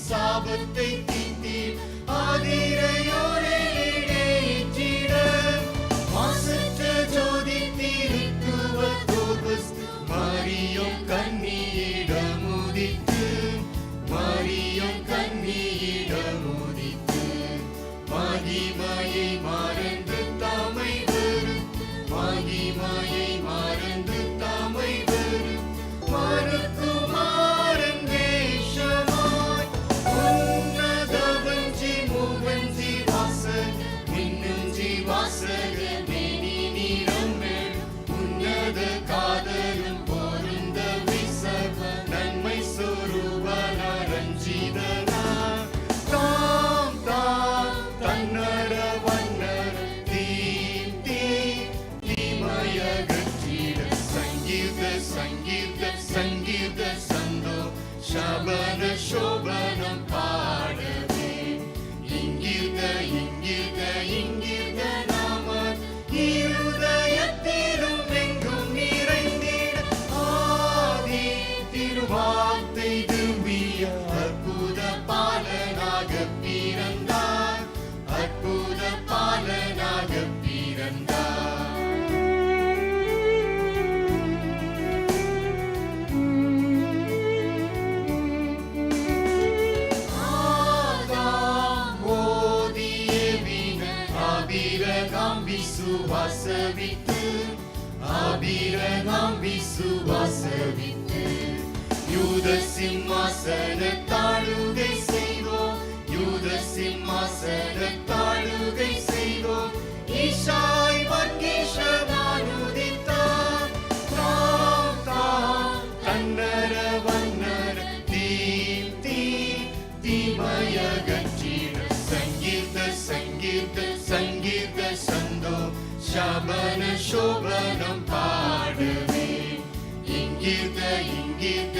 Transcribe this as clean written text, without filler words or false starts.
சாபத்தை தீர்த்தீர். ஆதிரையோரே இடையேற்றிட மாசற்ற ஜோதி திருத்துவ தோபஸ் மரியம் கன்னியிடம் உதித்து, மரியம் கன்னியிடம் உதித்து, மகிமையை மறந்து தாமை வெறுத்து, மகிமையை மறந்து தாமை வெறுத்து, மறுக்குமாறன் வேஷமாய் உன்னத வஞ்சி முகஞ்சி வாசக மின்னும் ஜீவாசக மேனி நிறமேல் உன்னத காதலும் பொருந்த விசவ நன்மை சொருபன ரஞ்சிதனா தாம் தாம் தன்னர வண்ணர தீப்தி தீமயகற்றிட சங்கீத சங்கீத சங்கீத சந்தோ சபன சோபனம் பாடவே இங்கித இங்கித இங்கித நாம இருதயத்திலும் எங்கும் நிறைந்திட ஆதி திருவார்த்தை திவ்ய அற்புத பாலனாக பிறந்தார், அற்புத பாலனாக பிறந்தார். ஆதாம் ஓதிய வின ஆபிரகாம் விசுவாசவித்து, ஆபிரகாம் விசுவாசவித்து யூத சிம்மாசன தாழுகை செய்தோம், யூத சிம்மாசன தாழுகை செய்தோம். ஈசாய் வர்க்கீஷவான் உதித்தார், தாம் தாம் தன்னர வண்ணர தீப்தி தீமயகற்றிட சங்கீத சங்கீத சங்கீத சந்தோ சபன சோபனம் பாடவே இங்கித இங்கித